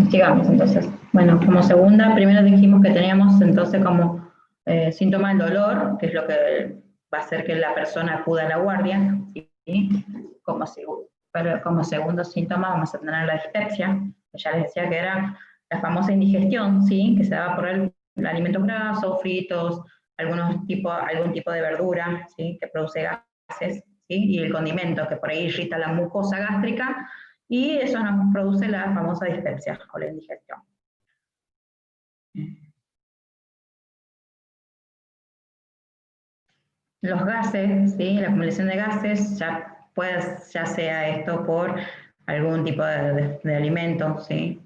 sigamos entonces. Bueno, como segunda, primero dijimos que teníamos entonces como síntoma el dolor, que es lo que va a hacer que la persona acuda a la guardia, ¿sí? Pero como segundo síntoma vamos a tener la dispepsia, que ya les decía que era la famosa indigestión, ¿sí? Que se daba por el alimentos grasos, fritos, algún tipo de verdura, ¿sí? Que produce gases, ¿sí? Y el condimento, que por ahí irrita la mucosa gástrica, y eso nos produce la famosa dispepsia o la indigestión. Los gases, ¿sí? La acumulación de gases, ya sea esto por algún tipo de alimento, ¿sí?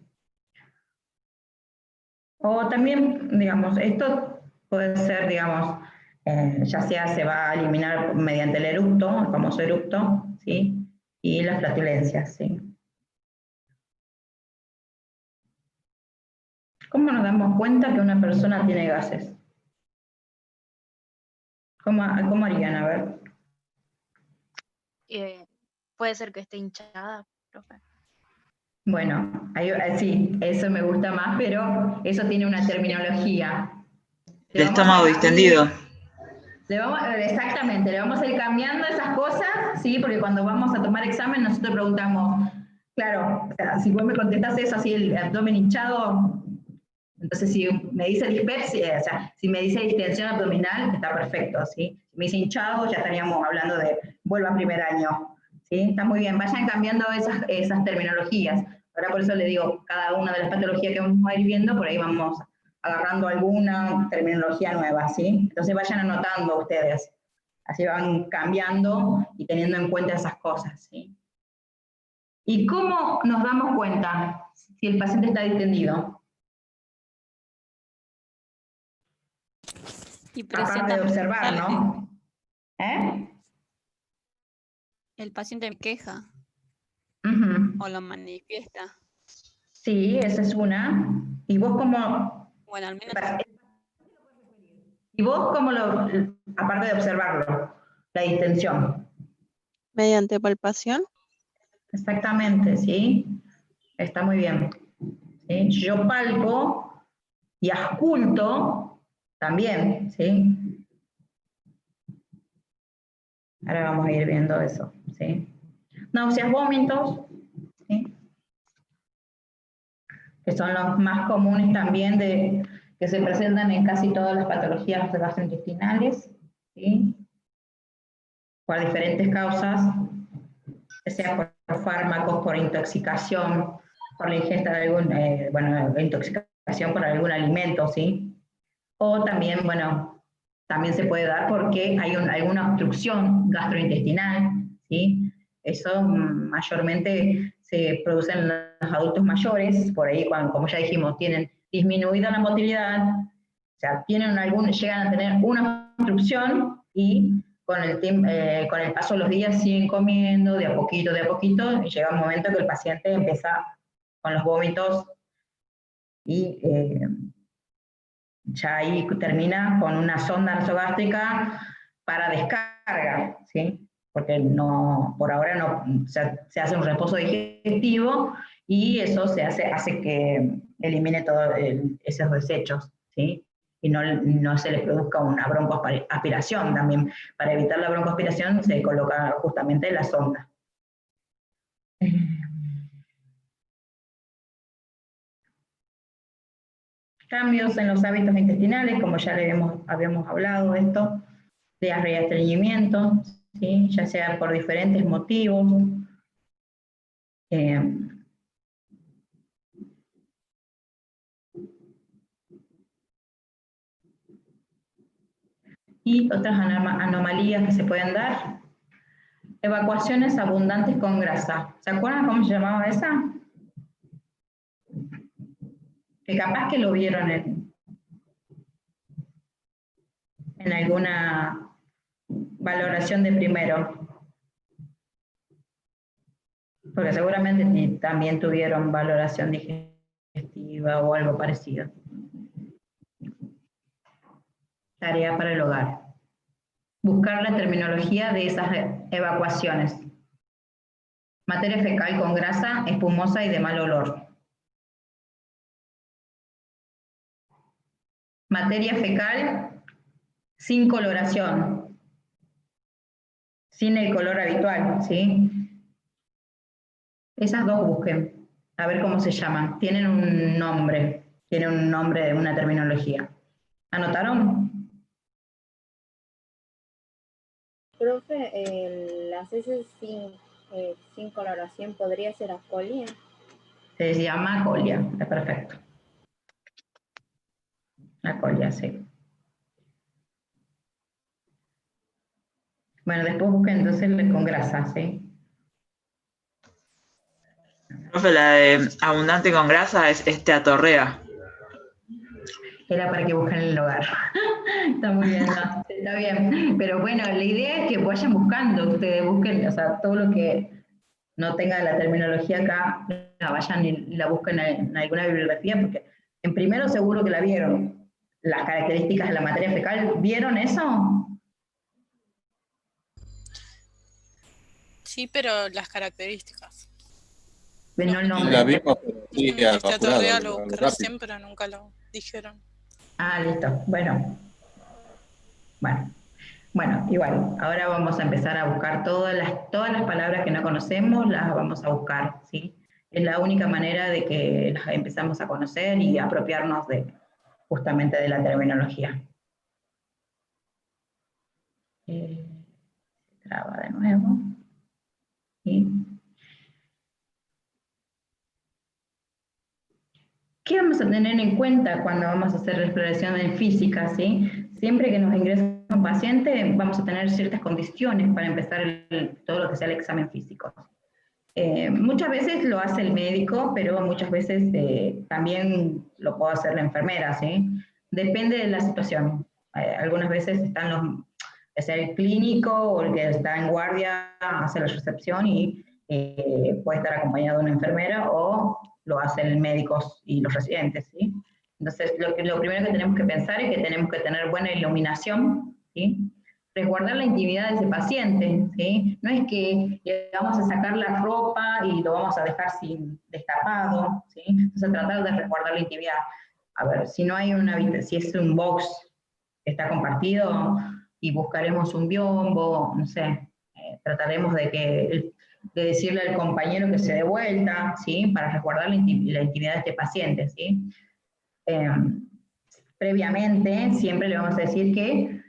O también, digamos, esto puede ser, digamos, ya sea se va a eliminar mediante el eructo, el famoso eructo, ¿sí? Y las flatulencias, ¿sí? ¿Cómo nos damos cuenta que una persona tiene gases? ¿Cómo harían? A ver. Puede ser que esté hinchada, profe. Bueno, sí, eso me gusta más, pero eso tiene una terminología. El estómago distendido. Exactamente, le vamos a ir cambiando esas cosas, ¿sí? Porque cuando vamos a tomar examen nosotros preguntamos, claro, o sea, si vos me contestás eso así, el abdomen hinchado, entonces si me dice dispepsia, o sea, si me dice distensión abdominal, está perfecto, ¿sí? Si me dice hinchado, ya estaríamos hablando de vuelva a primer año, ¿sí? Está muy bien, vayan cambiando esas terminologías. Ahora por eso le digo, cada una de las patologías que vamos a ir viendo, por ahí vamos agarrando alguna terminología nueva, ¿sí? Entonces vayan anotando ustedes, así van cambiando y teniendo en cuenta esas cosas, ¿sí? ¿Y cómo nos damos cuenta si el paciente está distendido? Y aparte de observar, ¿no? El paciente queja o lo manifiesta. Sí, esa es una. ¿Y vos cómo? Bueno, al menos. ¿Y vos cómo aparte de observarlo, la distensión? Mediante palpación. Exactamente, ¿sí? Está muy bien. ¿Sí? Yo palpo y ausculto también, ¿sí? Ahora vamos a ir viendo eso, ¿sí? Náuseas, vómitos, ¿sí? Que son los más comunes también que se presentan en casi todas las patologías gastrointestinales, ¿sí? Por diferentes causas, ya sea por fármacos, por intoxicación, por la ingesta de la intoxicación por algún alimento, ¿sí? O también, también se puede dar porque hay alguna obstrucción gastrointestinal, ¿sí? Eso mayormente se produce en los adultos mayores, por ahí, como ya dijimos, tienen disminuida la motilidad, o sea, llegan a tener una obstrucción y con el paso de los días siguen comiendo de a poquito, y llega un momento que el paciente empieza con los vómitos y ya ahí termina con una sonda nasogástrica para descarga, ¿sí? Porque por ahora no, se hace un reposo digestivo y eso hace que elimine todos esos desechos, ¿sí? Y no se les produzca una broncoaspiración también. Para evitar la broncoaspiración se coloca justamente la sonda. Cambios en los hábitos intestinales, como ya habíamos hablado de esto, diarrea, estreñimiento, ¿sí? Ya sea por diferentes motivos. Y otras anomalías que se pueden dar. Evacuaciones abundantes con grasa. ¿Se acuerdan cómo se llamaba esa? Que capaz que lo vieron en alguna valoración de primero. Porque seguramente también tuvieron valoración digestiva o algo parecido. Tarea para el hogar. Buscar la terminología de esas evacuaciones. Materia fecal con grasa, espumosa y de mal olor. materia fecal sin coloración, sin el color habitual, ¿sí? Esas dos busquen, a ver cómo se llaman. Tienen un nombre de una terminología. ¿Anotaron? Profe, las heces sin coloración podría ser acolia. Se llama colia, es perfecto. La colia, sí. Bueno, después busquen entonces con grasa, ¿sí? Profe, la de abundante con grasa es atorrea. Era para que busquen el hogar. Está muy bien, ¿no? Está bien. Pero bueno, la idea es que vayan buscando, ustedes busquen, o sea, todo lo que no tenga la terminología acá, la vayan y la busquen en alguna bibliografía, porque en primero seguro que la vieron. Las características de la materia fecal, ¿vieron eso? Sí, pero las características. No el Sí, nombre. la vimos, pero sí, Atorrea apurado, lo busqué rápido. recién, pero nunca lo dijeron. Ah, listo. Bueno. Bueno, igual. Ahora vamos a empezar a buscar todas las palabras que no conocemos, las vamos a buscar, ¿sí? Es la única manera de que las empezamos a conocer y apropiarnos justamente de la terminología. Se traba de nuevo. ¿Sí? ¿Qué vamos a tener en cuenta cuando vamos a hacer la exploración en física? ¿Sí? Siempre que nos ingresa un paciente, vamos a tener ciertas condiciones para empezar todo lo que sea el examen físico. Muchas veces lo hace el médico, pero muchas veces también lo puede hacer la enfermera, ¿sí? Depende de la situación. Algunas veces están es el clínico o el que está en guardia, hace la recepción y puede estar acompañado de una enfermera o lo hacen el médico y los residentes, ¿sí? Entonces, lo primero que tenemos que pensar es que tenemos que tener buena iluminación, ¿sí? Resguardar la intimidad de ese paciente, ¿sí? No es que le vamos a sacar la ropa y lo vamos a dejar sin destapado, ¿sí? Entonces, tratar de resguardar la intimidad. A ver, si no hay si es un box que está compartido y buscaremos un biombo, no sé, trataremos de decirle al compañero que se dé vuelta, ¿sí? Para resguardar la intimidad de este paciente, ¿sí? Previamente, siempre le vamos a decir que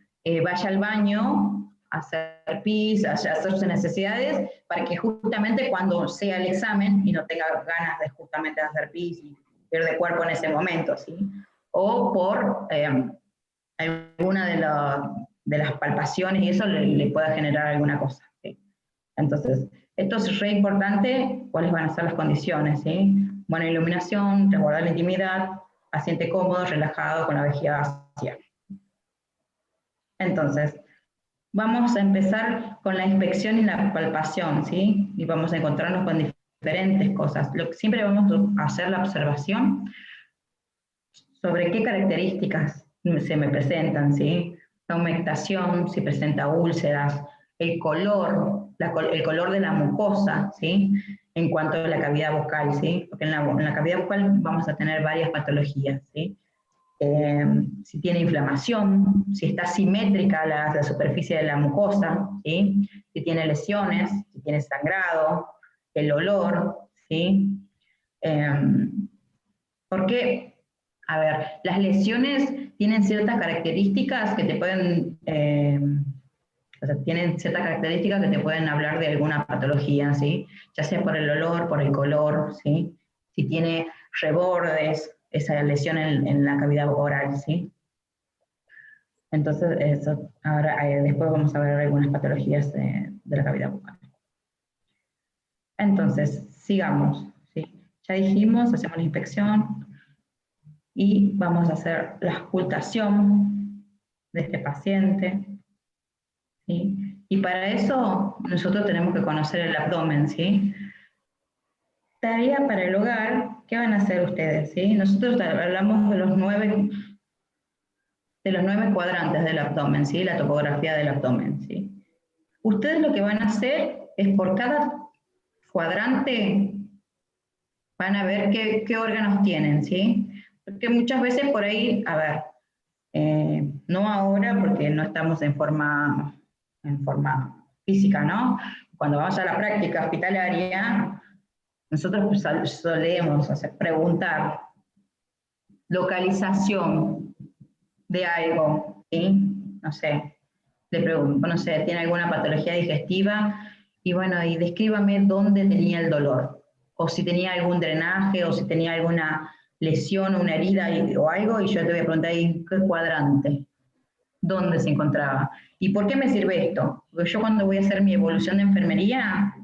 vaya al baño a hacer pis, a hacer sus necesidades, para que justamente cuando sea el examen y no tenga ganas de justamente hacer pis y pierde cuerpo en ese momento, ¿sí? O por alguna de las palpaciones y eso le pueda generar alguna cosa, ¿sí? Entonces, esto es re importante, cuáles van a ser las condiciones, ¿sí? Buena iluminación, resguardar la intimidad, paciente cómodo, relajado, con la vejiga vacía. Entonces, vamos a empezar con la inspección y la palpación, ¿sí? Y vamos a encontrarnos con diferentes cosas. Siempre vamos a hacer la observación sobre qué características se me presentan, ¿sí? La humectación, si presenta úlceras, el color de la mucosa, ¿sí? En cuanto a la cavidad bucal, ¿sí? Porque en la cavidad bucal vamos a tener varias patologías, ¿sí? Si tiene inflamación, si está simétrica la superficie de la mucosa, ¿sí? Si tiene lesiones, si tiene sangrado, el olor, ¿sí? Porque, a ver, las lesiones tienen ciertas características que te pueden, tienen ciertas características que te pueden hablar de alguna patología, ¿sí? Ya sea por el olor, por el color, ¿sí? Si tiene rebordes, esa lesión en la cavidad oral, ¿sí? Entonces, eso, ahora después vamos a ver algunas patologías de la cavidad bucal. Entonces, sigamos, ¿sí? Ya dijimos, hacemos la inspección y vamos a hacer la auscultación de este paciente, ¿sí? Y para eso nosotros tenemos que conocer el abdomen, ¿sí? Tarea para el hogar, ¿qué van a hacer ustedes? ¿Sí? Nosotros hablamos de los 9 cuadrantes del abdomen, ¿sí? La topografía del abdomen, ¿sí? Ustedes lo que van a hacer es por cada cuadrante van a ver qué órganos tienen, ¿sí? Porque muchas veces por ahí, a ver, No ahora porque no estamos en forma física, ¿no? Cuando vamos a la práctica hospitalaria, nosotros pues, solemos preguntar localización de algo, ¿sí? No sé, le pregunto, no sé, ¿tiene alguna patología digestiva? Y bueno, y descríbame dónde tenía el dolor, o si tenía algún drenaje, o si tenía alguna lesión, una herida o algo, y yo te voy a preguntar, ¿en qué cuadrante? ¿Dónde se encontraba? ¿Y por qué me sirve esto? Porque yo cuando voy a hacer mi evolución de enfermería,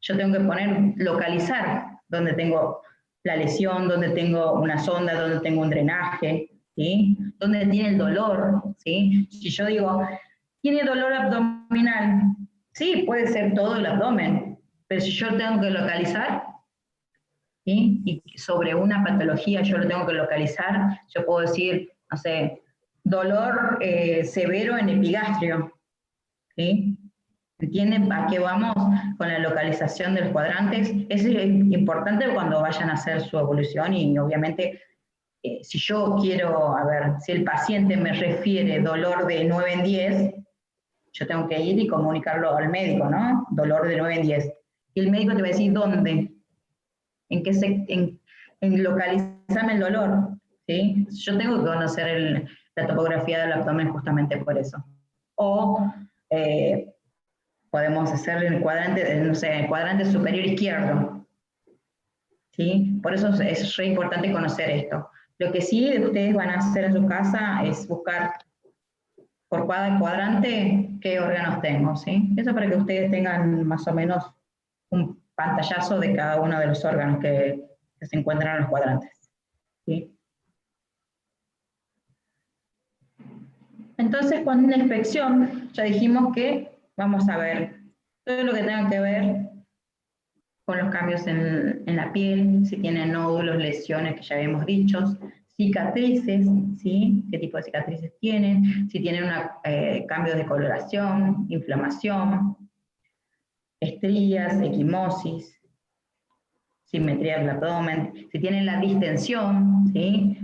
yo tengo que localizar dónde tengo la lesión, dónde tengo una sonda, dónde tengo un drenaje, ¿sí? Dónde tiene el dolor, ¿sí? Si yo digo, ¿tiene dolor abdominal? Sí, puede ser todo el abdomen, pero si yo tengo que localizar, ¿sí? Y sobre una patología yo lo tengo que localizar, yo puedo decir, no sé, dolor severo en epigastrio, ¿sí? ¿Entienden a qué vamos con la localización de los cuadrantes? Eso es importante cuando vayan a hacer su evolución y obviamente si yo quiero, a ver, si el paciente me refiere dolor de 9 en 10, yo tengo que ir y comunicarlo al médico, ¿no? Dolor de 9 en 10. Y el médico te va a decir dónde, en localizarme el dolor, ¿sí? Yo tengo que conocer la topografía del abdomen justamente por eso. O podemos hacer el cuadrante, no sé, el cuadrante superior izquierdo, ¿sí? Por eso es re importante conocer esto. Lo que sí ustedes van a hacer en su casa es buscar por cada cuadrante qué órganos tengo, ¿sí? Eso para que ustedes tengan más o menos un pantallazo de cada uno de los órganos que se encuentran en los cuadrantes, ¿sí? Entonces, con una inspección, ya dijimos que vamos a ver todo lo que tenga que ver con los cambios en la piel, si tienen nódulos, lesiones, que ya habíamos dicho, cicatrices, ¿sí? ¿Qué tipo de cicatrices tienen? Si tienen cambios de coloración, inflamación, estrías, equimosis, simetría del abdomen, si tienen la distensión, ¿sí?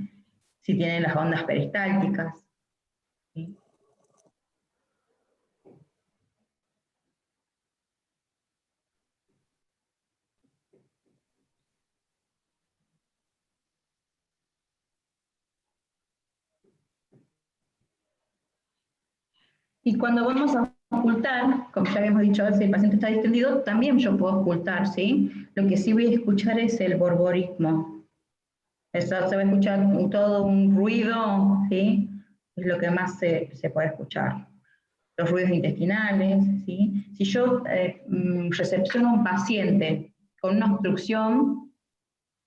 Si tienen las ondas peristálticas, ¿sí? Y cuando vamos a ocultar, como ya habíamos dicho, si el paciente está distendido, también yo puedo ocultar, ¿sí? Lo que sí voy a escuchar es el borborismo. Eso se va a escuchar todo un ruido, ¿sí? Es lo que más se puede escuchar. Los ruidos intestinales, ¿sí? Si yo recepciono a un paciente con una obstrucción,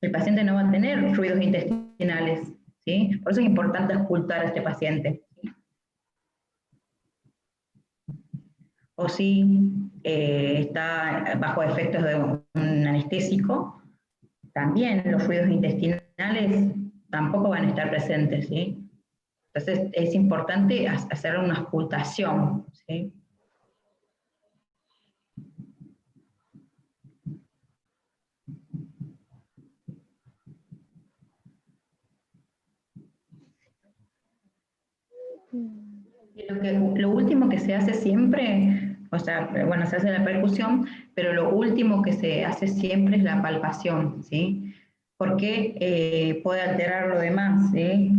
el paciente no va a tener ruidos intestinales, ¿sí? Por eso es importante ocultar a este paciente. O si está bajo efectos de un anestésico, también los ruidos intestinales tampoco van a estar presentes, ¿sí? Entonces es importante hacer una ocultación, ¿sí? Y lo último que se hace siempre, o sea, bueno, se hace la percusión, pero lo último que se hace siempre es la palpación, ¿sí? Porque puede alterar lo demás, ¿sí?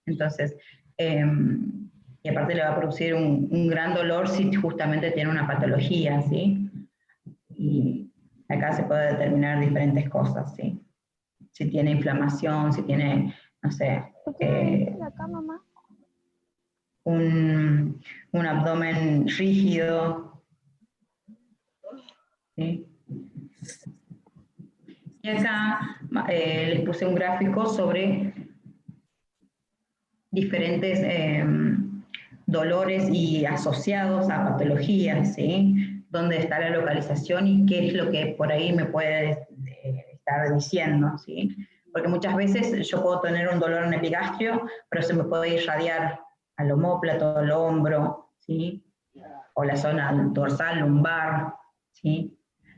Entonces, y aparte le va a producir un gran dolor si justamente tiene una patología, ¿sí? Y acá se puede determinar diferentes cosas, ¿sí? Si tiene inflamación, si tiene, no sé, un abdomen rígido, ¿sí? Y acá les puse un gráfico sobre diferentes dolores y asociados a patologías, ¿sí? Dónde está la localización y qué es lo que por ahí me puede estar diciendo, ¿sí? Porque muchas veces yo puedo tener un dolor en el epigastrio, pero se me puede irradiar al omóplato, al hombro, ¿sí? O la zona dorsal, lumbar, ¿sí?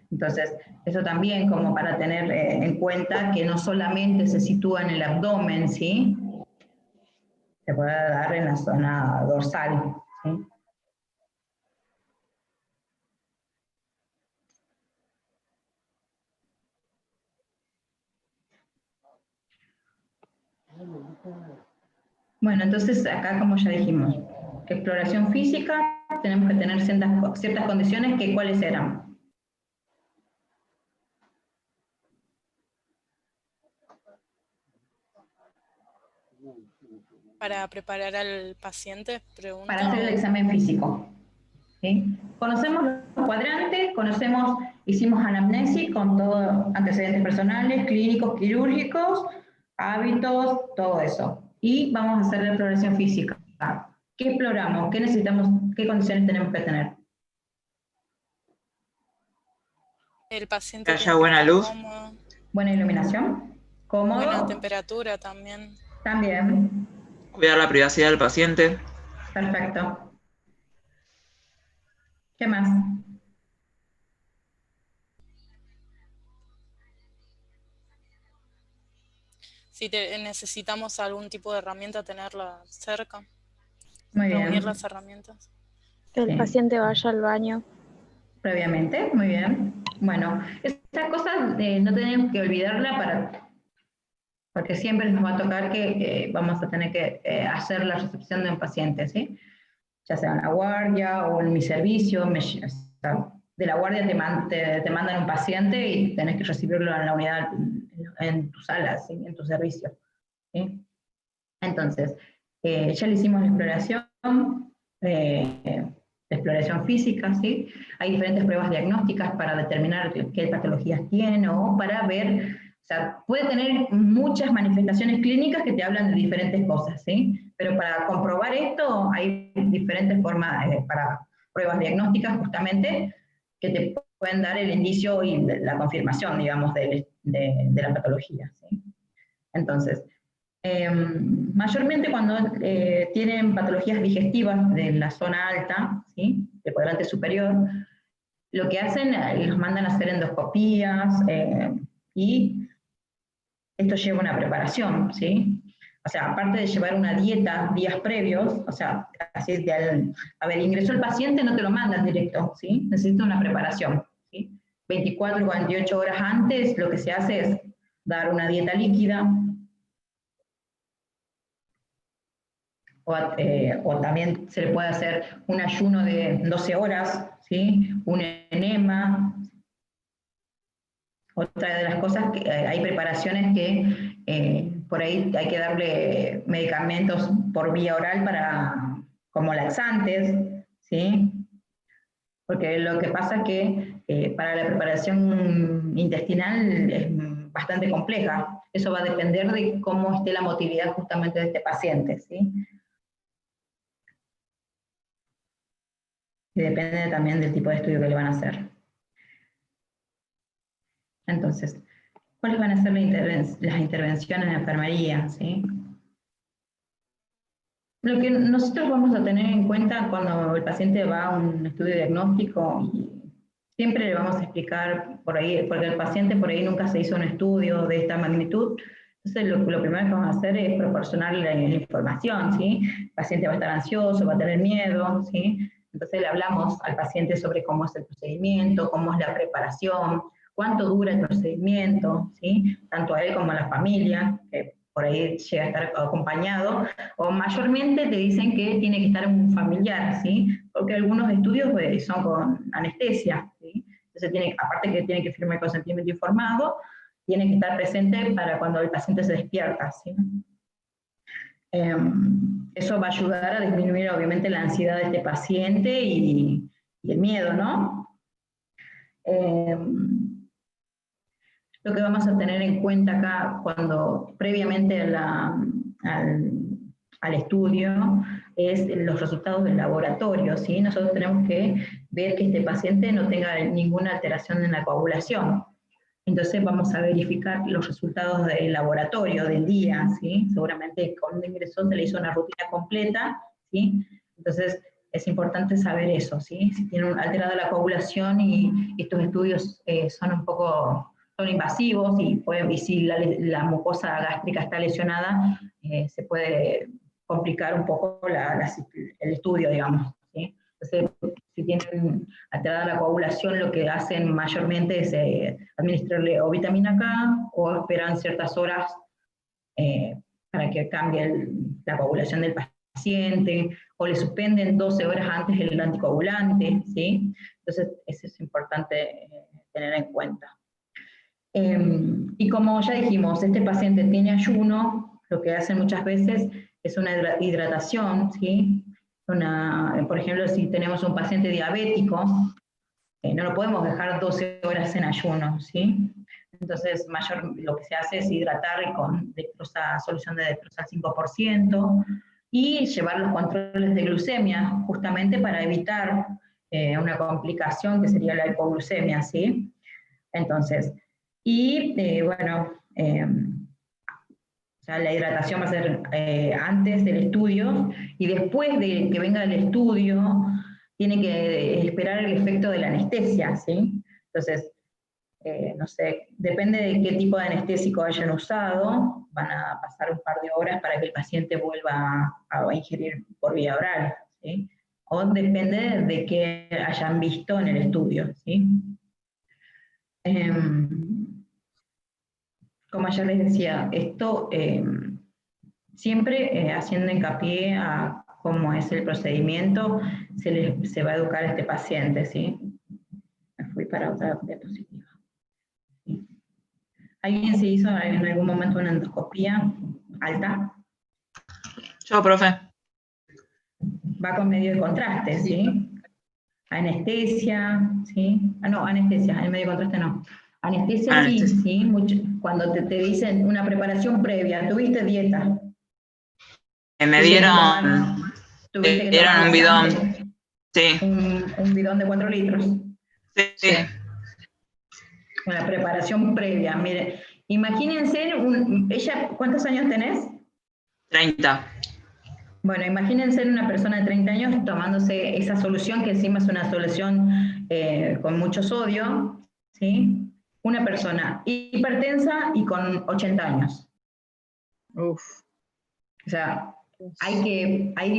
Entonces, eso también como para tener en cuenta que no solamente se sitúa en el abdomen, ¿sí? se puede dar en la zona dorsal, ¿sí? Bueno, entonces acá, como ya dijimos, exploración física, tenemos que tener ciertas condiciones, que ¿cuáles eran? Para preparar al paciente, pregunta. Para hacer el examen físico, ¿sí? Conocemos los cuadrantes, hicimos anamnesis con todos antecedentes personales, clínicos, quirúrgicos, hábitos, todo eso. Y vamos a hacer la exploración física. ¿Qué exploramos? ¿Qué necesitamos? ¿Qué condiciones tenemos que tener? El paciente Que haya tiene que buena estar luz. cómodo. Buena iluminación, cómodo. Buena temperatura también. También. Cuidar la privacidad del paciente. Perfecto. ¿Qué más? Si necesitamos algún tipo de herramienta, tenerla cerca. Muy bien. Reunir las herramientas. Que el Sí. paciente vaya al baño. Previamente, muy bien. Bueno, estas cosas no tenemos que olvidarla porque siempre nos va a tocar que vamos a tener que hacer la recepción de un paciente, ¿sí? Ya sea en la guardia o en mi servicio. De la guardia te mandan un paciente y tenés que recibirlo en la unidad, en tu sala, ¿sí? En tu servicio, ¿sí? Entonces, ya le hicimos la exploración física, ¿sí? Hay diferentes pruebas diagnósticas para determinar qué patologías tiene o para ver, o sea, puede tener muchas manifestaciones clínicas que te hablan de diferentes cosas, ¿sí? Pero para comprobar esto hay diferentes formas para pruebas diagnósticas justamente que te pueden dar el indicio y la confirmación, digamos, de la patología, ¿sí? Entonces, mayormente cuando tienen patologías digestivas de la zona alta, ¿sí? Del cuadrante superior, lo que hacen, los mandan a hacer endoscopías y esto lleva una preparación, ¿sí? O sea, aparte de llevar una dieta días previos, o sea, así a ver, ingresó el paciente, no te lo mandan directo, ¿sí? Necesita una preparación, ¿sí? 24 o 48 horas antes, lo que se hace es dar una dieta líquida, o también se le puede hacer un ayuno de 12 horas, ¿sí? Un enema. Otra de las cosas, que hay preparaciones que por ahí hay que darle medicamentos por vía oral como laxantes, ¿sí? Porque lo que pasa es que para la preparación intestinal es bastante compleja. Eso va a depender de cómo esté la motilidad justamente de este paciente, ¿sí? Y depende también del tipo de estudio que le van a hacer. Entonces, ¿cuáles van a ser las intervenciones de enfermería? ¿Sí? Lo que nosotros vamos a tener en cuenta cuando el paciente va a un estudio diagnóstico, y siempre le vamos a explicar por ahí, porque el paciente por ahí nunca se hizo un estudio de esta magnitud. Entonces, lo primero que vamos a hacer es proporcionarle la información, ¿sí? El paciente va a estar ansioso, va a tener miedo, ¿sí? Entonces le hablamos al paciente sobre cómo es el procedimiento, cómo es la preparación, cuánto dura el procedimiento, ¿sí? Tanto a él como a la familia, que por ahí llega a estar acompañado, o mayormente te dicen que tiene que estar un familiar, ¿sí? Porque algunos estudios son con anestesia, ¿sí? Entonces, aparte que tiene que firmar el consentimiento informado, tiene que estar presente para cuando el paciente se despierta, ¿sí? Eso va a ayudar a disminuir obviamente la ansiedad de este paciente y el miedo, ¿no? Lo que vamos a tener en cuenta acá previamente al estudio es los resultados del laboratorio, ¿sí? Nosotros tenemos que ver que este paciente no tenga ninguna alteración en la coagulación. Entonces vamos a verificar los resultados del laboratorio del día, ¿sí? Seguramente cuando ingresó se le hizo una rutina completa, ¿sí? Entonces es importante saber eso, ¿sí? Si tiene alterada la coagulación y estos estudios son invasivos y si la mucosa gástrica está lesionada, se puede complicar un poco el estudio, digamos, ¿sí? Entonces, si tienen alterada la coagulación, lo que hacen mayormente es administrarle o vitamina K o esperan ciertas horas para que cambie la coagulación del paciente, o le suspenden 12 horas antes el anticoagulante, ¿sí? Entonces, eso es importante tener en cuenta. Y como ya dijimos, este paciente tiene ayuno, lo que hacen muchas veces es una hidratación, ¿sí? Por ejemplo, si tenemos un paciente diabético, no lo podemos dejar 12 horas en ayuno, ¿sí? Entonces, lo que se hace es hidratar con solución de dextrosa al 5%, y llevar los controles de glucemia, justamente para evitar una complicación que sería la hipoglucemia, ¿sí? Entonces, bueno, o sea, la hidratación va a ser antes del estudio, y después de que venga el estudio, tiene que esperar el efecto de la anestesia, ¿sí? Entonces, no sé, depende de qué tipo de anestésico hayan usado, van a pasar un par de horas para que el paciente vuelva a ingerir por vía oral, ¿sí? O depende de qué hayan visto en el estudio, ¿sí? Como ya les decía, esto siempre haciendo hincapié a cómo es el procedimiento, se va a educar a este paciente, ¿sí? Me fui para otra diapositiva. ¿Sí? ¿Alguien se hizo en algún momento una endoscopía alta? Yo, profe. Va con medio de contraste, ¿sí? Anestesia, ¿sí? Ah, no, anestesia, el medio de contraste no. Anestesia sí, ¿sí? Cuando te dicen una preparación previa, ¿tuviste dieta? Me dieron un bidón. Sí. Un bidón de 4 litros. Sí. Una preparación previa, mire. Imagínense, ¿cuántos años tenés? 30. Bueno, imagínense una persona de 30 años tomándose esa solución, que encima es una solución con mucho sodio, ¿sí? Una persona hipertensa y con 80 años. Uf. O sea, hay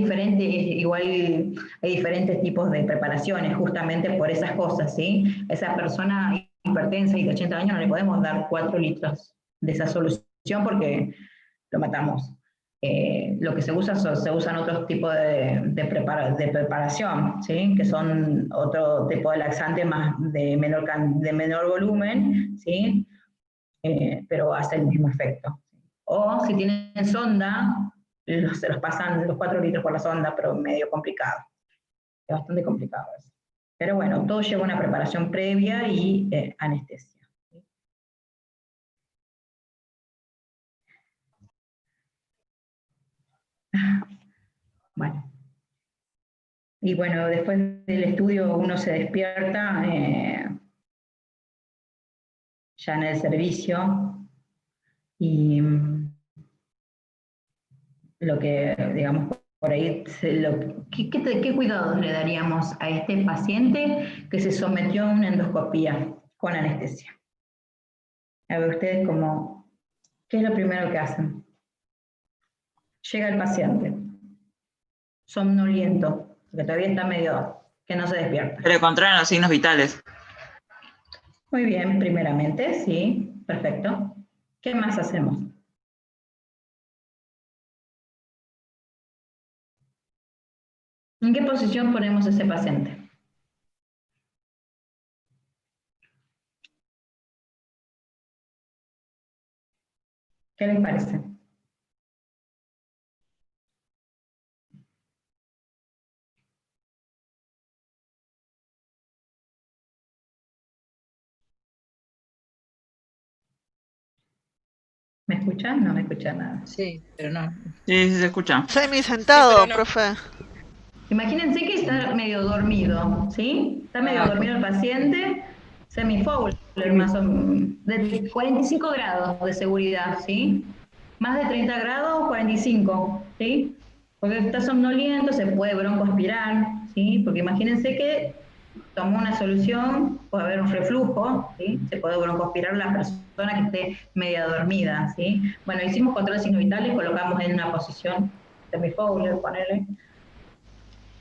diferentes tipos de preparaciones, justamente por esas cosas, ¿sí? Esa persona hipertensa y de 80 años no le podemos dar 4 litros de esa solución porque lo matamos. Lo que se usan otros tipos de preparación, ¿sí? Que son otro tipo de laxante de menor volumen, ¿sí? Pero hace el mismo efecto. O si tienen sonda, se los pasan los 4 litros por la sonda, pero medio complicado. Es bastante complicado eso. Pero bueno, todo lleva una preparación previa y anestesia. Bueno. Y bueno, después del estudio uno se despierta ya en el servicio, y lo que, digamos, por ahí, ¿qué cuidados le daríamos a este paciente que se sometió a una endoscopía con anestesia? A ver ustedes ¿qué es lo primero que hacen? Llega el paciente, somnoliento, porque todavía está que no se despierta. Pero contraen los signos vitales. Muy bien, primeramente, sí, perfecto. ¿Qué más hacemos? ¿En qué posición ponemos a ese paciente? ¿Qué les parece? ¿Me escuchan? No me escuchan nada. Sí, pero no. Sí, se escucha. Semi-sentado, Sí, no. profe. Imagínense que está medio dormido, ¿sí? Está medio dormido el paciente, semi-Fowler, más o menos, de 45 grados de seguridad, ¿sí? Más de 30 grados, 45, ¿sí? Porque está somnoliento, se puede broncoaspirar, ¿sí? Porque imagínense que tomó una solución, puede haber un reflujo, ¿sí? Se puede broncoaspirar la persona que esté media dormida, ¿sí? Bueno, hicimos control de signos vitales, colocamos en una posición semifowler, ponele,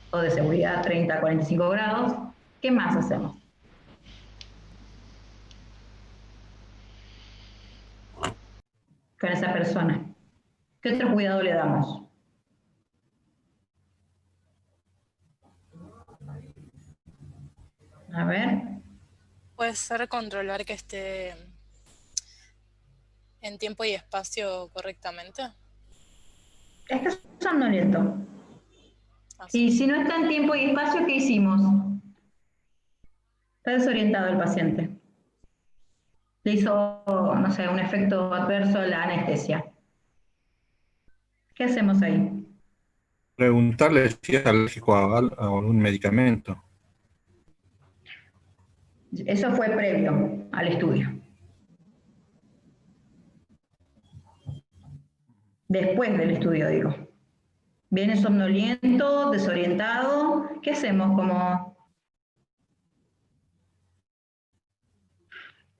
o de seguridad 30 a 45 grados. ¿Qué más hacemos? Con esa persona. ¿Qué otro cuidado le damos? A ver. Puede ser controlar que esté en tiempo y espacio correctamente. Está somnoliento. Así. Y si no está en tiempo y espacio, ¿qué hicimos? Está desorientado el paciente. Le hizo, no sé, un efecto adverso a la anestesia. ¿Qué hacemos ahí? Preguntarle si es alérgico a algún medicamento. Eso fue previo al estudio. Después del estudio, digo. Viene somnoliento, desorientado. ¿Qué hacemos?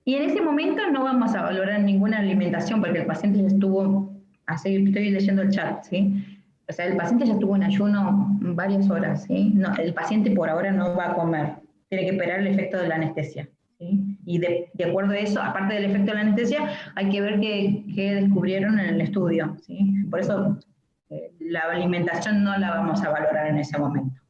Y en ese momento no vamos a valorar ninguna alimentación porque el paciente ya estuvo, así estoy leyendo el chat, ¿sí? O sea, el paciente ya estuvo en ayuno varias horas, ¿sí? No, el paciente por ahora no va a comer, tiene que esperar el efecto de la anestesia, ¿sí? Y de acuerdo a eso, aparte del efecto de la anestesia, hay que ver qué descubrieron en el estudio, ¿sí? Por eso la alimentación no la vamos a valorar en ese momento,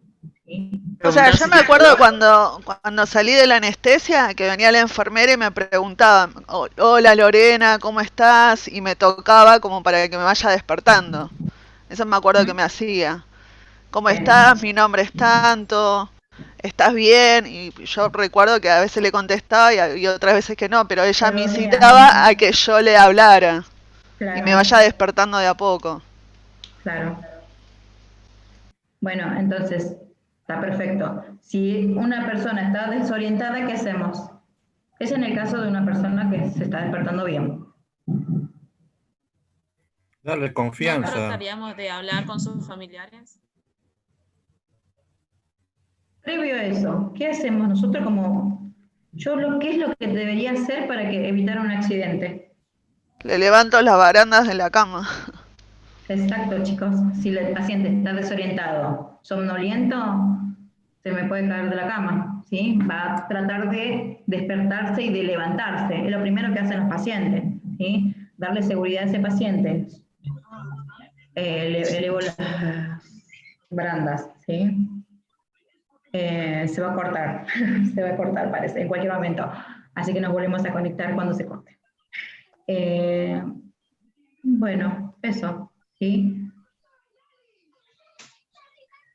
¿sí? O sea, yo me acuerdo cuando salí de la anestesia, que venía la enfermera y me preguntaba, hola Lorena, ¿cómo estás? Y me tocaba como para que me vaya despertando. Eso me acuerdo que me hacía. ¿Cómo estás? Mi nombre es tanto. ¿Estás bien? Y yo recuerdo que a veces le contestaba y otras veces que no, pero ella me incitaba a que yo le hablara. Claro. Y me vaya despertando de a poco. Claro. Bueno, entonces, está perfecto. Si una persona está desorientada, ¿qué hacemos? Es en el caso de una persona que se está despertando bien. Darle confianza. ¿No trataríamos de hablar con sus familiares? Previo a eso, ¿qué hacemos nosotros qué es lo que debería hacer para evitar un accidente? Le levanto las barandas de la cama. Exacto, chicos. Si el paciente está desorientado, somnoliento, se me puede caer de la cama, ¿sí? Va a tratar de despertarse y de levantarse. Es lo primero que hacen los pacientes, ¿sí? Darle seguridad a ese paciente. Elevo las barandas, ¿sí? Se va a cortar, parece, en cualquier momento. Así que nos volvemos a conectar cuando se corte. Bueno, eso, ¿sí?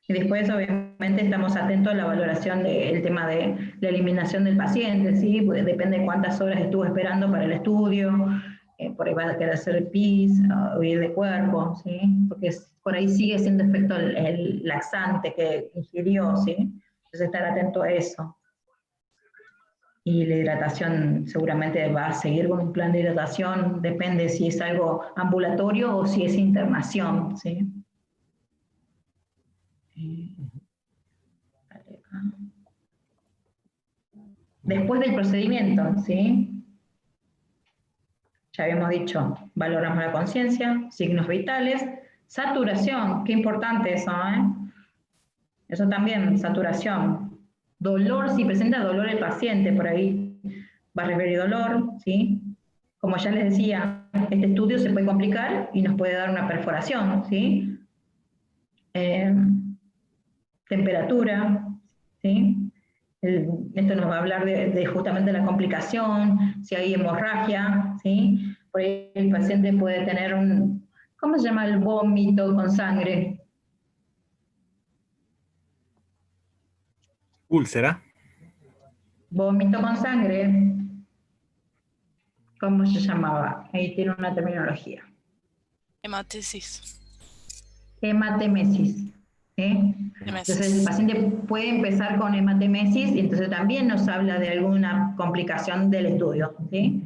Y después, obviamente, estamos atentos a la valoración del tema de la eliminación del paciente, ¿sí? Porque depende de cuántas horas estuvo esperando para el estudio, por ahí va a querer hacer PIS o ir de cuerpo, ¿sí? Porque por ahí sigue siendo efecto el laxante que ingirió, ¿sí? Entonces, estar atento a eso. Y la hidratación seguramente va a seguir con un plan de hidratación, depende si es algo ambulatorio o si es internación, ¿sí? Después del procedimiento, ¿sí? Ya habíamos dicho, valoramos la conciencia, signos vitales, saturación, qué importante eso, ¿eh? Eso también, saturación. Dolor, si presenta dolor el paciente, por ahí va a referir dolor, ¿sí? Como ya les decía, este estudio se puede complicar y nos puede dar una perforación, ¿sí? Temperatura, ¿sí? Esto nos va a hablar de justamente la complicación, si hay hemorragia, ¿sí? Por ahí el paciente puede tener ¿cómo se llama el vómito con sangre? Úlcera. Vómito con sangre. ¿Cómo se llamaba? Ahí tiene una terminología. Hematesis. Hematemesis. ¿Sí? Entonces el paciente puede empezar con hematemesis y entonces también nos habla de alguna complicación del estudio, ¿sí?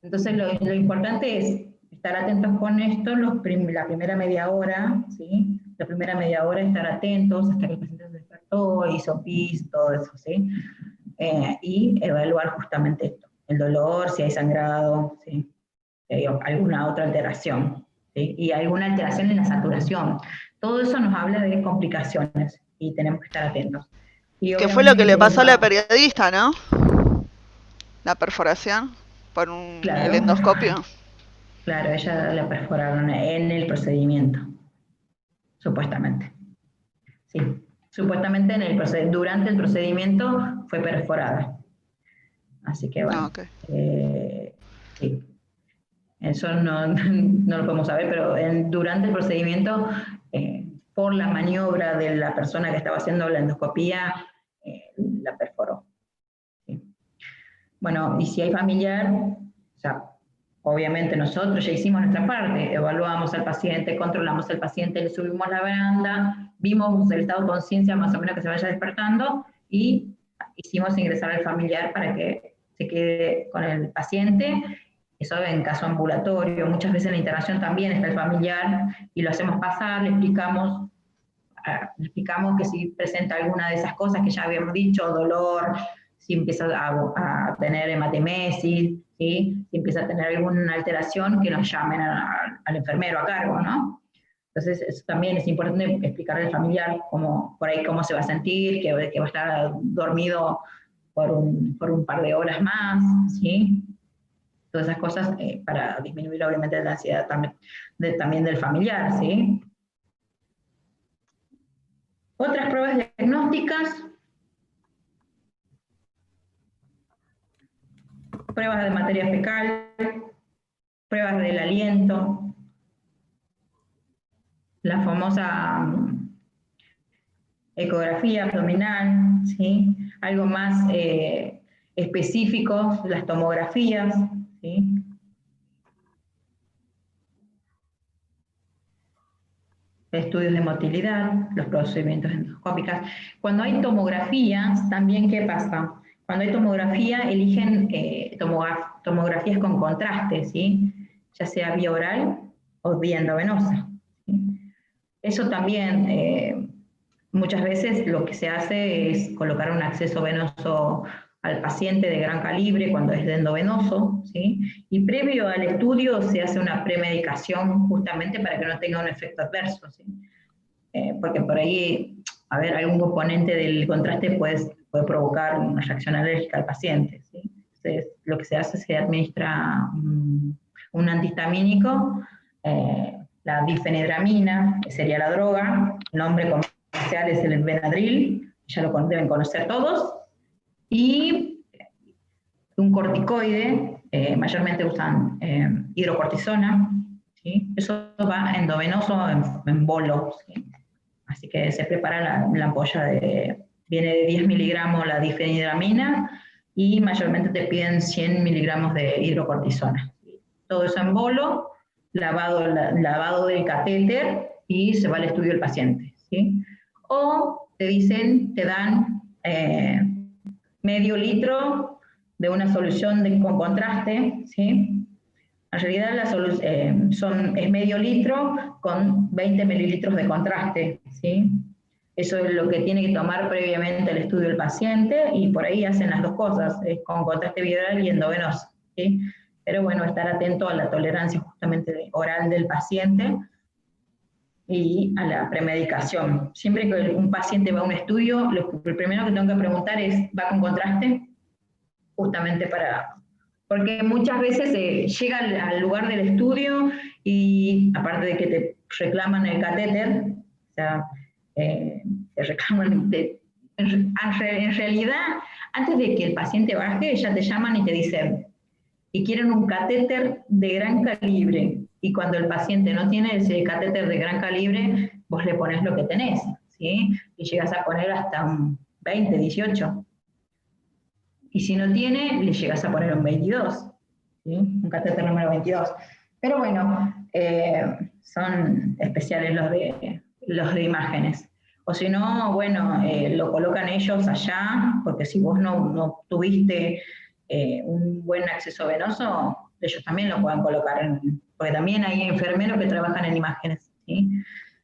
Entonces lo importante es estar atentos con esto la primera media hora, ¿sí? La primera media hora estar atentos hasta que el paciente se despertó, hizo pis, todo eso, ¿sí? Y evaluar justamente esto, el dolor, si hay sangrado, ¿sí? Si hay alguna otra alteración, ¿sí? Y alguna alteración en la saturación. Todo eso nos habla de complicaciones y tenemos que estar atentos. Y ¿Qué fue lo que le pasó a la periodista? periodista, no? La perforación por el endoscopio. Claro, ella la perforaron en el procedimiento, supuestamente. Sí, supuestamente durante el procedimiento fue perforada. Así que bueno, sí. Eso no lo podemos saber, pero durante el procedimiento, por la maniobra de la persona que estaba haciendo la endoscopía, la perforó. ¿Sí? Bueno, y si hay familiar, o sea, obviamente nosotros ya hicimos nuestra parte, evaluamos al paciente, controlamos al paciente, le subimos la banda, vimos el estado de conciencia más o menos que se vaya despertando y hicimos ingresar al familiar para que se quede con el paciente. Eso en caso ambulatorio. Muchas veces en la internación también está el familiar y lo hacemos pasar, le explicamos que si presenta alguna de esas cosas que ya habíamos dicho, dolor, si empieza a tener hematemesis, ¿sí? Si empieza a tener alguna alteración, que nos llamen al enfermero a cargo, ¿no? Entonces, eso también es importante explicarle al familiar cómo se va a sentir, que va a estar dormido por un par de horas más, ¿sí? Todas esas cosas para disminuir obviamente la ansiedad también del familiar, ¿sí? Otras pruebas diagnósticas, pruebas de materia fecal, pruebas del aliento, la famosa ecografía abdominal, ¿sí? Algo más específico, las tomografías, ¿sí? Estudios de motilidad, los procedimientos endoscópicos. Cuando hay tomografías, también, ¿qué pasa? Cuando hay tomografía, eligen tomografías con contraste, ¿sí? Ya sea vía oral o vía endovenosa, ¿sí? Eso también, muchas veces lo que se hace es colocar un acceso venoso al paciente de gran calibre cuando es de endovenoso, ¿sí? Y previo al estudio se hace una premedicación justamente para que no tenga un efecto adverso, ¿sí? Porque por ahí, a ver, algún componente del contraste puede provocar una reacción alérgica al paciente, ¿sí? Entonces, lo que se hace es que se administra un antihistamínico, la difenidramina, que sería la droga, el nombre comercial es el Benadryl, ya lo deben conocer todos, y un corticoide, mayormente usan hidrocortisona, ¿sí? Eso va endovenoso en bolo, ¿sí? Así que se prepara la ampolla viene de 10 miligramos la difenidramina y mayormente te piden 100 miligramos de hidrocortisona. Todo eso en bolo, lavado del catéter y se va al estudio del paciente, ¿sí? O te dan medio litro de una solución con contraste, ¿sí? En realidad es medio litro con 20 mililitros de contraste, ¿sí? Eso es lo que tiene que tomar previamente el estudio del paciente y por ahí hacen las dos cosas, con contraste bilateral y endovenoso, ¿sí? Pero bueno, estar atento a la tolerancia justamente oral del paciente y a la premedicación. Siempre que un paciente va a un estudio, lo primero que tengo que preguntar es, ¿va con contraste? Justamente porque muchas veces llega al lugar del estudio y aparte de que te reclaman el catéter, o sea, te reclaman, en realidad, antes de que el paciente baje, ya te llaman y te dicen, y quieren un catéter de gran calibre, y cuando el paciente no tiene ese catéter de gran calibre, vos le pones lo que tenés, ¿sí? Y llegas a poner hasta un 20, 18. Y si no tiene, le llegas a poner un 22, ¿sí? Un catéter número 22. Pero bueno, son especiales los de imágenes. O si no, bueno, lo colocan ellos allá, porque si vos no tuviste un buen acceso venoso, ellos también lo pueden colocar, porque también hay enfermeros que trabajan en imágenes, ¿sí?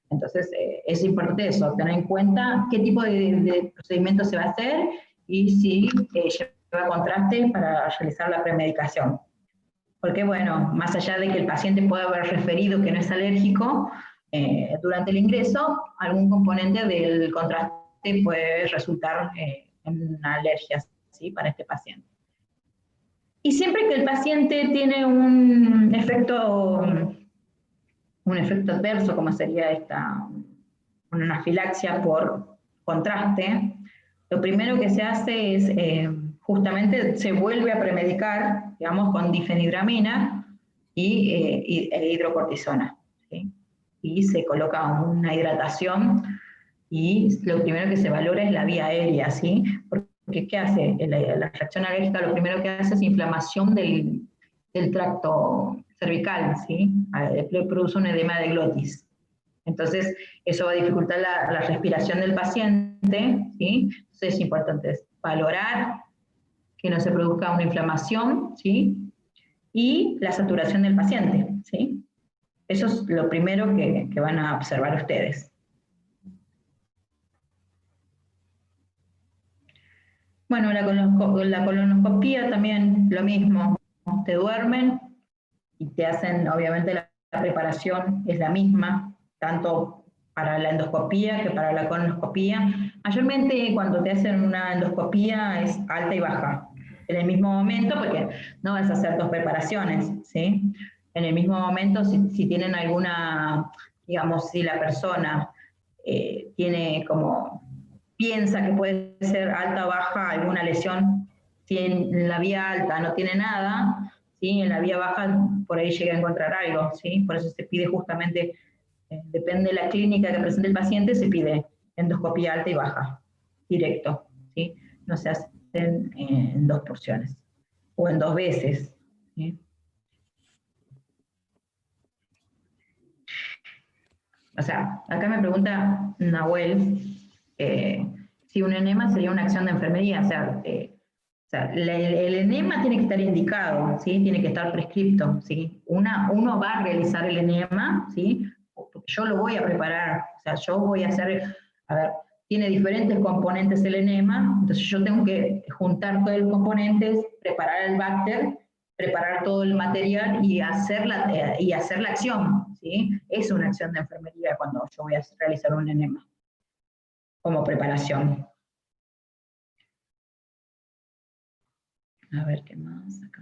Entonces, es importante eso, tener en cuenta qué tipo de procedimiento se va a hacer y si lleva contraste para realizar la premedicación. Porque bueno, más allá de que el paciente pueda haber referido que no es alérgico, durante el ingreso, algún componente del contraste puede resultar en una alergia, ¿sí?, para este paciente. Y siempre que el paciente tiene un efecto adverso, como sería una anafilaxia por contraste, lo primero que se hace es, justamente se vuelve a premedicar, digamos, con difenhidramina e hidrocortisona, ¿sí? Y se coloca una hidratación, y lo primero que se valora es la vía aérea, ¿sí? Porque ¿qué hace? La reacción alérgica lo primero que hace es inflamación del tracto cervical, ¿sí? Produce un edema de glotis. Entonces, eso va a dificultar la respiración del paciente, ¿sí? Entonces es importante valorar que no se produzca una inflamación, ¿sí? Y la saturación del paciente, ¿sí? Eso es lo primero que van a observar ustedes. Bueno, la colonoscopía también lo mismo. Te duermen y te hacen, obviamente la preparación es la misma, tanto para la endoscopía que para la colonoscopía. Mayormente cuando te hacen una endoscopía es alta y baja, en el mismo momento, porque no vas a hacer dos preparaciones, ¿sí? En el mismo momento, si tienen alguna, digamos, si la persona tiene como, piensa que puede ser alta o baja alguna lesión, si en la vía alta no tiene nada, ¿sí?, en la vía baja por ahí llega a encontrar algo, ¿sí? Por eso se pide justamente, depende de la clínica que presente el paciente, se pide endoscopía alta y baja, directo, ¿sí? No se hacen en dos porciones, o en dos veces, ¿sí? O sea, acá me pregunta Nahuel, si un enema sería una acción de enfermería, o sea, el enema tiene que estar indicado, ¿sí? Tiene que estar prescripto, ¿sí? Uno va a realizar el enema, ¿sí? Porque yo lo voy a preparar, o sea, yo voy a hacer, a ver, tiene diferentes componentes el enema, entonces yo tengo que juntar todos los componentes, preparar el bacter, preparar todo el material y hacer la acción, ¿sí? Es una acción de enfermería cuando yo voy a realizar un enema como preparación. A ver qué más acá.